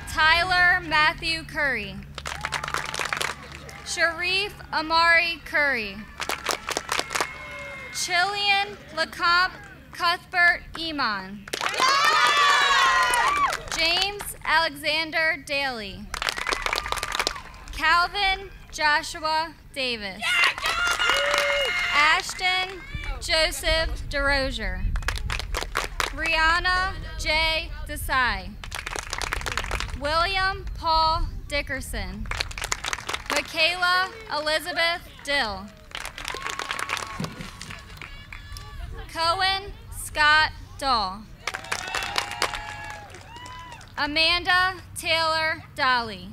Tyler Matthew Curry. Sharif Amari Curry. Chillian Lecomte Cuthbert Iman. James Alexander Daly. Calvin Joshua Davis. Ashton Joseph DeRozier. Rihanna J. Desai. William Paul Dickerson. Michaela Elizabeth Dill. Cohen Scott Dahl. Amanda Taylor Dolly.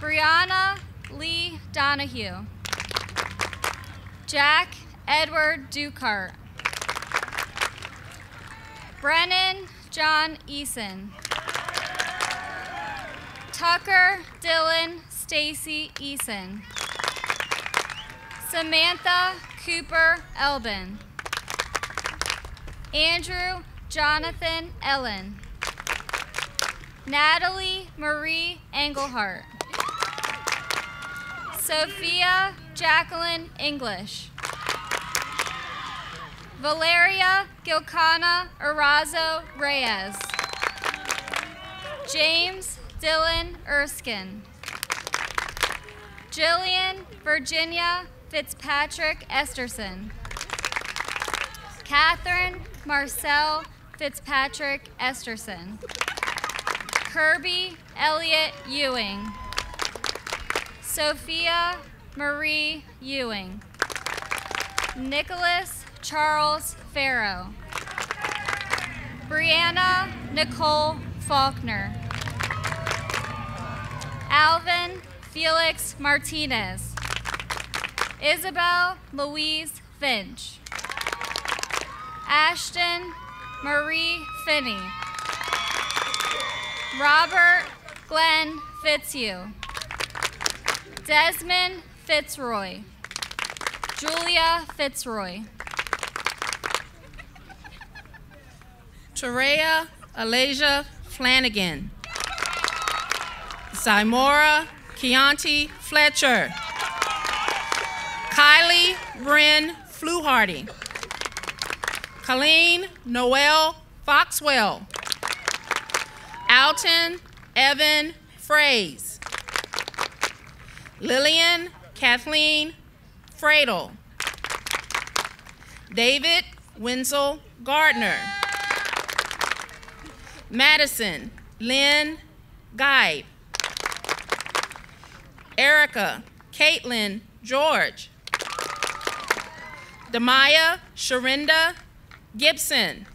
Brianna Lee Donahue. Jack Edward Dukart. Brennan John Eason. Tucker Dylan Stacy Eason. Samantha Cooper Elbin. Andrew Jonathan Ellen. Natalie Marie Engelhart. Sophia Jacqueline English. Valeria Gilcana Arazo Reyes. James Dylan Erskine. Jillian Virginia Fitzpatrick Esterson. Catherine Marcel Fitzpatrick Esterson. Kirby Elliott Ewing. Sophia Marie Ewing. Nicholas Charles Farrow. Brianna Nicole Faulkner. Alvin Felix Martinez. Isabel Louise Finch. Ashton Marie Finney. Robert Glenn Fitzhugh. Desmond Fitzroy. Julia Fitzroy. Terea Alasia Flanagan. Zymora Keonti Fletcher. Kylie Bryn Fluharty. Colleen Noel Foxwell. Alton Evan Fraze. Lillian Kathleen Fradle. David Wenzel Gardner. Madison Lynn Guy. Erica Caitlin George. Demaya Sharinda Gibson.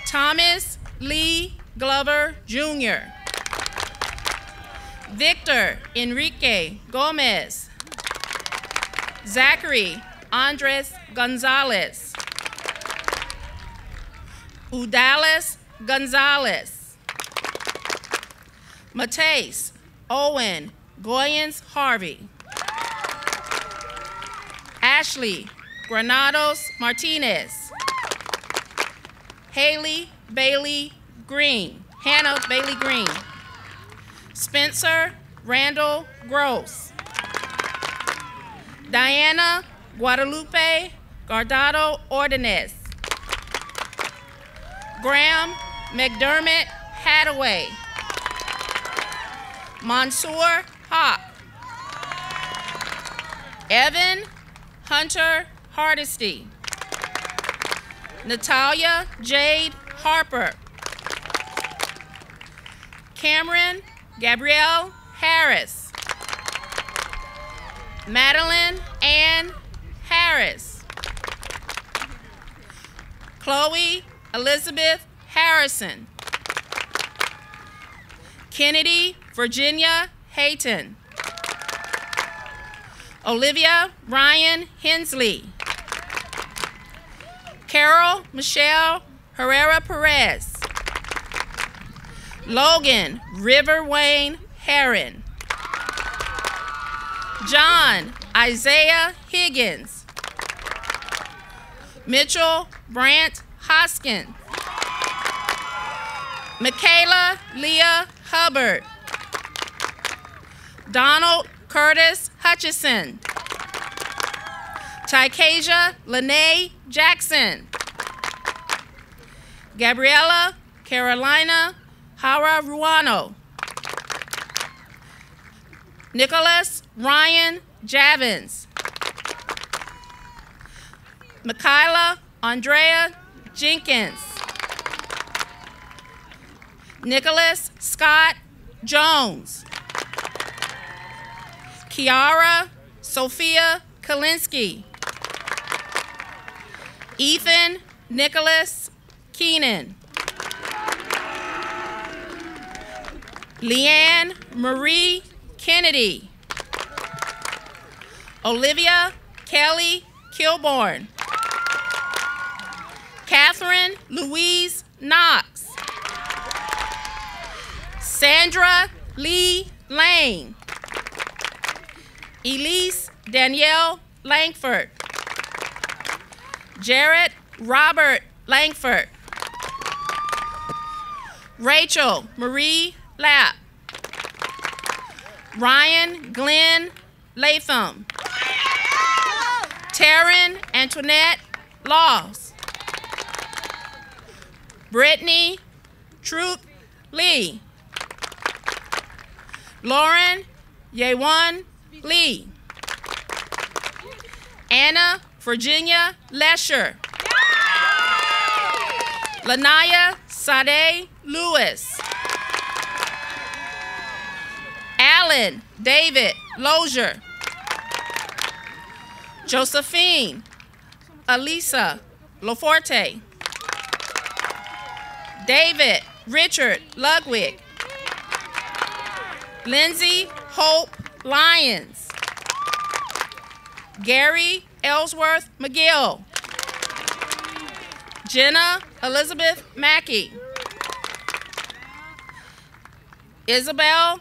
Thomas Lee Glover Jr. Victor Enrique Gomez. Zachary Andres Gonzalez. Udalis Gonzalez. Mateus Owen Goyens Harvey. Ashley Granados Martinez. Haley Bailey Green. Hannah Bailey Green. Spencer Randall Gross. Diana Guadalupe Guardado Ordonez. Graham McDermott Hadaway. Mansour Hawk. Evan Hunter Hardesty. Natalia Jade Harper. Cameron Gabrielle Harris. Madeline Ann Harris. Chloe Elizabeth Harrison. Kennedy Virginia Hayton. Olivia Ryan Hensley. Carol Michelle Herrera Perez. Logan River Wayne Heron. John Isaiah Higgins. Mitchell Brant Hoskin. Michaela Leah Hubbard. Donald Curtis Hutchison. Tykasia Lene Jackson. Gabriella Carolina Hararuano. Nicholas Ryan Javins. Michaela Andrea Jenkins. Nicholas Scott Jones. Kiara Sophia Kalinsky. Ethan Nicholas Keenan. Leanne Marie Kennedy. Olivia Kelly Kilborn. Catherine Louise Knox. Sandra Lee Lane. Elise Danielle Langford. Jarrett Robert Langford. Rachel Marie Lapp. Ryan Glenn Latham. Taryn Antoinette Laws. Brittany Troop Lee. Lauren Yewan Lee. Anna Virginia Lesher. Lanaya Sade Lewis. Alan David Lozier. Josephine Alisa Loforte. David Richard Ludwig. Lindsay Hope Lyons. Gary Ellsworth McGill. Jenna Elizabeth Mackey. Isabel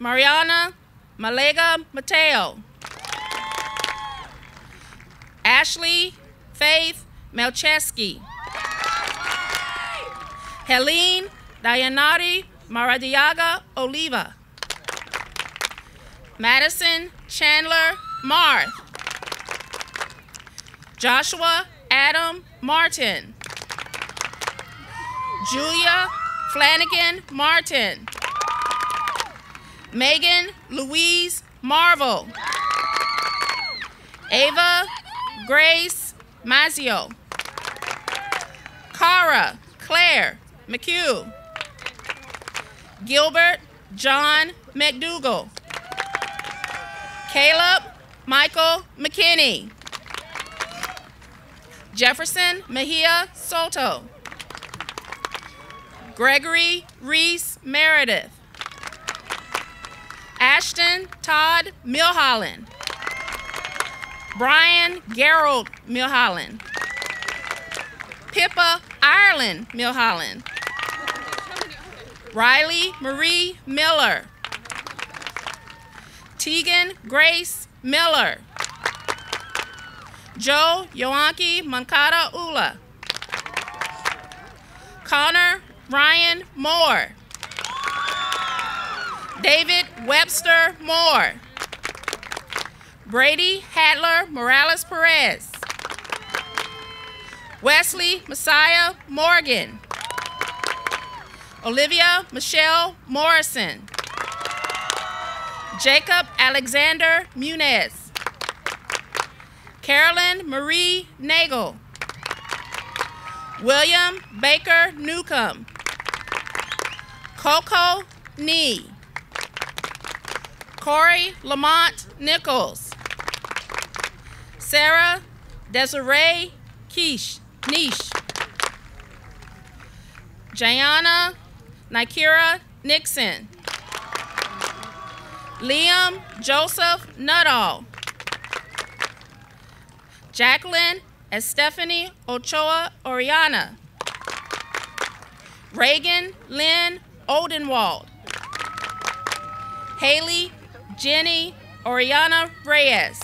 Mariana Malega Mateo. Ashley Faith Melcheski. Helene Dayanari Maradiaga Oliva. Madison Chandler Marth. Joshua Adam Martin. Julia Flanagan Martin. Megan Louise Marvel. Ava Grace Mazio. Cara Claire McHugh. Gilbert John McDougall. Caleb Michael McKinney. Jefferson Mejia Soto. Gregory Reese Meredith. Ashton Todd Milholland. Brian Gerald Milholland. Pippa Ireland Milholland. Riley Marie Miller. Tegan Grace Miller. Joe Yoanki Mankata Ula. Connor Ryan Moore. David Webster Moore. Brady Hadler Morales Perez. Wesley Messiah Morgan. Olivia Michelle Morrison. Jacob Alexander Muniz. Carolyn Marie Nagel. William Baker Newcomb. Coco Nee. Corey Lamont Nichols. Sarah Desiree Niche. Jayana Nikira Nixon. Liam Joseph Nuttall. Jacqueline Estefany Ochoa Oriana. Reagan Lynn Odenwald. Haley Jenny Oriana Reyes.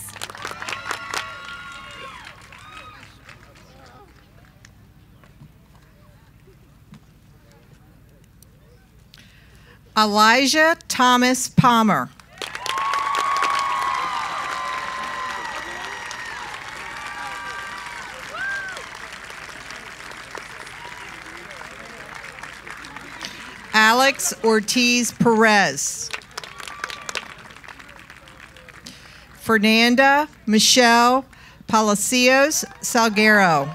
Elijah Thomas Palmer. Alex Ortiz Perez. Fernanda Michelle Palacios Salguero.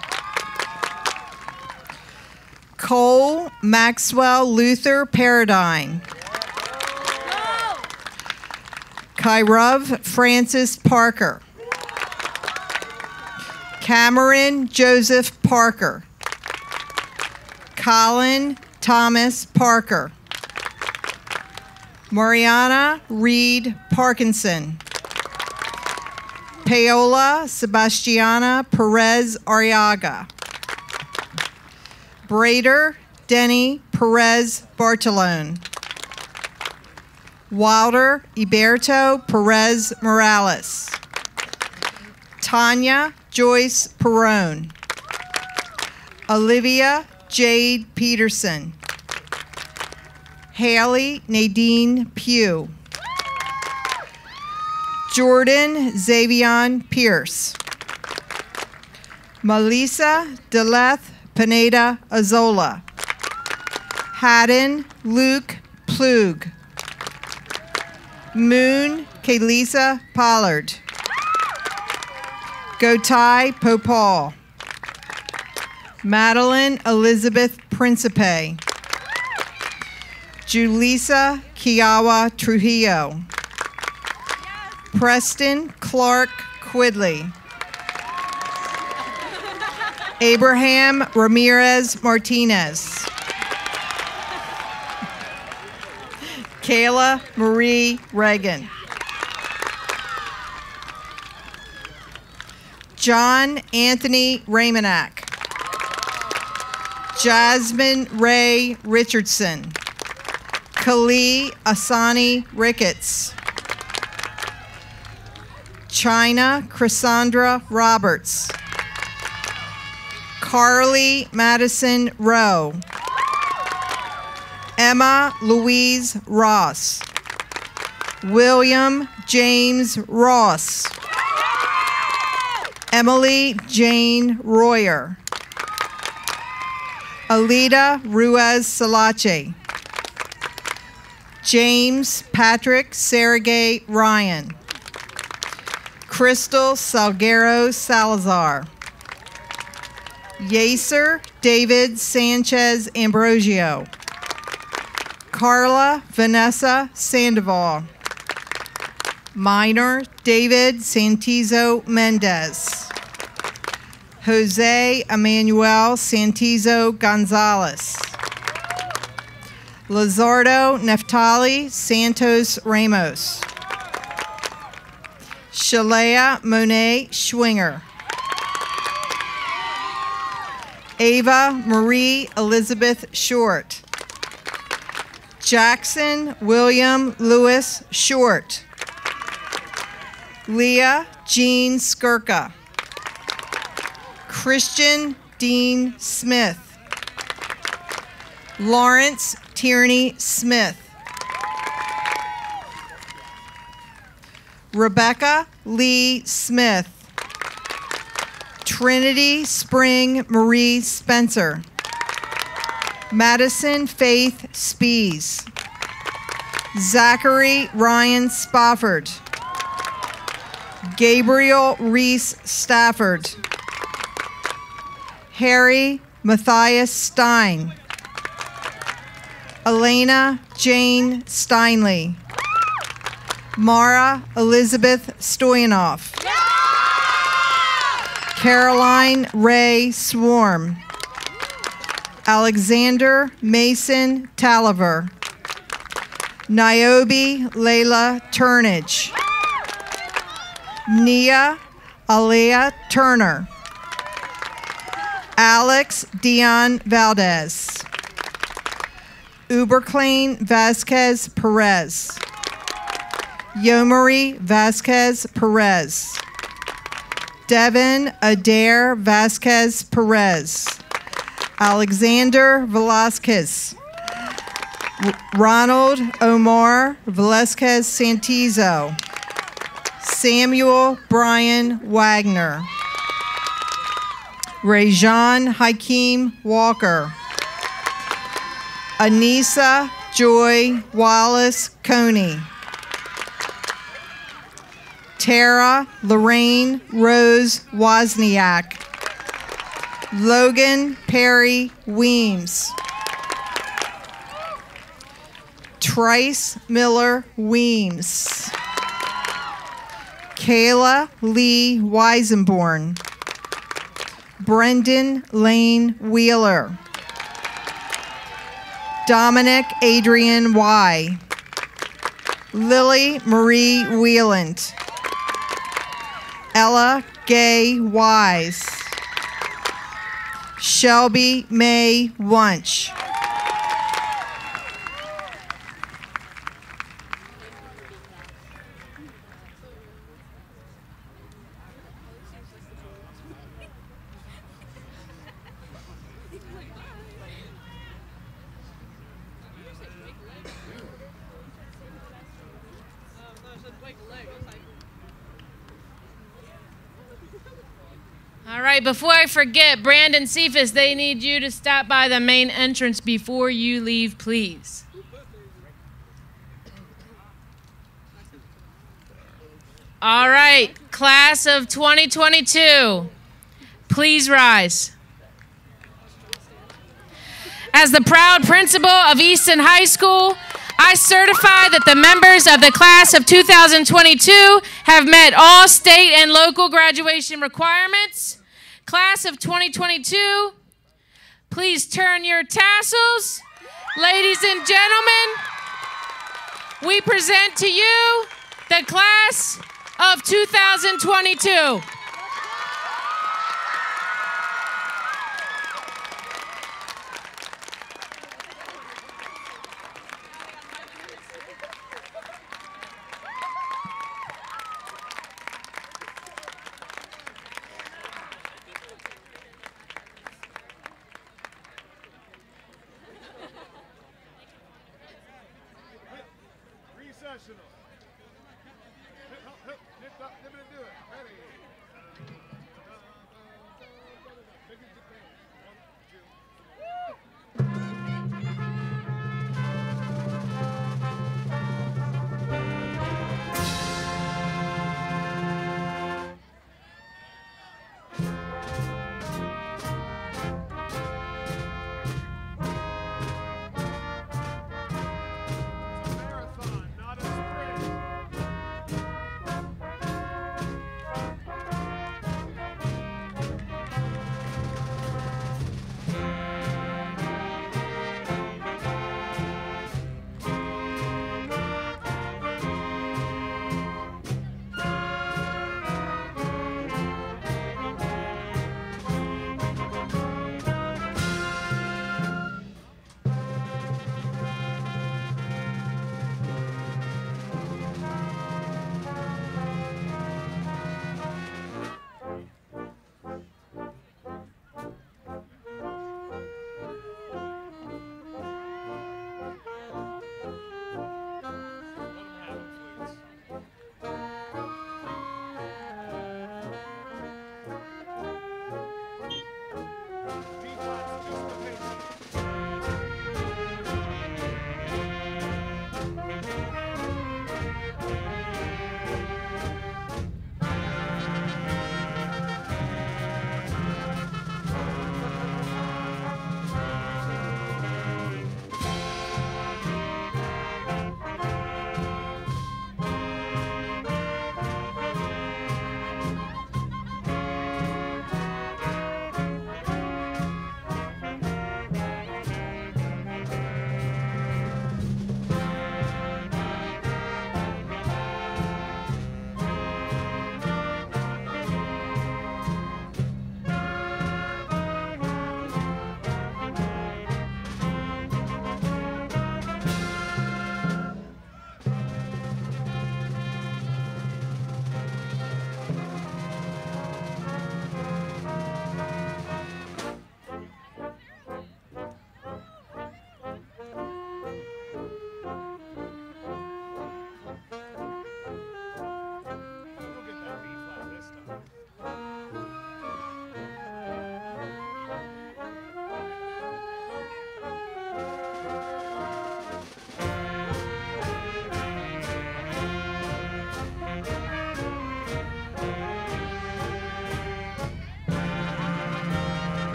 Cole Maxwell Luther Paradine. Kyruv Francis Parker. Cameron Joseph Parker. Colin Thomas Parker. Mariana Reed Parkinson. Paola Sebastiana Perez Arriaga. Brader Denny Perez Bartolone. Wilder Iberto Perez Morales. Tanya Joyce Perrone. Olivia Jade Peterson. Haley Nadine Pugh. Jordan Xavion Pierce. Melissa Deleth Pineda Azola. Haddon Luke Plug. Moon Kaylisa Pollard. Gotai Popal. Madeline Elizabeth Principe. Julissa Kiawa Trujillo. Preston Clark Quidley. Abraham Ramirez Martinez. Kayla Marie Reagan. John Anthony Raymanak. Jasmine Ray Richardson. Kali Asani Ricketts. China Chrysandra Roberts. Carly Madison Rowe. Emma Louise Ross. William James Ross. Emily Jane Royer. Alida Ruiz Salache. James Patrick Sergey Ryan. Crystal Salguero Salazar. Yaser David Sanchez Ambrosio. Carla Vanessa Sandoval. Minor David Santizo Mendez. Jose Emmanuel Santizo Gonzalez. Lazardo Neftali Santos Ramos. Shalea Monet Schwinger. Ava Marie Elizabeth Short. Jackson William Lewis Short. Leah Jean Skirka. Christian Dean Smith. Lawrence Tierney Smith. Rebecca Lee Smith. Trinity Spring Marie Spencer. Madison Faith Spees. Zachary Ryan Spofford. Gabriel Reese Stafford. Harry Matthias Stein. Elena Jane Steinley. Mara Elizabeth Stoyanov. Caroline Ray Swarm. Alexander Mason Taliver. Niobe Layla Turnage. Nia Alea Turner. Alex Dion Valdez. Uberclain Vasquez Perez. Yomari Vasquez Perez. Devin Adair Vasquez Perez. Alexander Velasquez. Ronald Omar Velasquez Santizo. Samuel Brian Wagner. Rajan Hakeem Walker. Anissa Joy Wallace Coney. Tara Lorraine Rose Wozniak. Logan Perry Weems. Trice Miller Weems. Kayla Lee Weisenborn. Brendan Lane Wheeler. Dominic Adrian Y. Lily Marie Wheeland. Ella Gay Wise. Shelby May Wunsch. All right, before I forget, Brandon Cephas, they need you to stop by the main entrance before you leave, please. All right, class of 2022, please rise. As the proud principal of Easton High School, I certify that the members of the class of 2022 have met all state and local graduation requirements. Class of 2022, please turn your tassels. Ladies and gentlemen, we present to you the class of 2022. Recessional. Hip, hip, hip, hip, hip, hip, do it. Ready.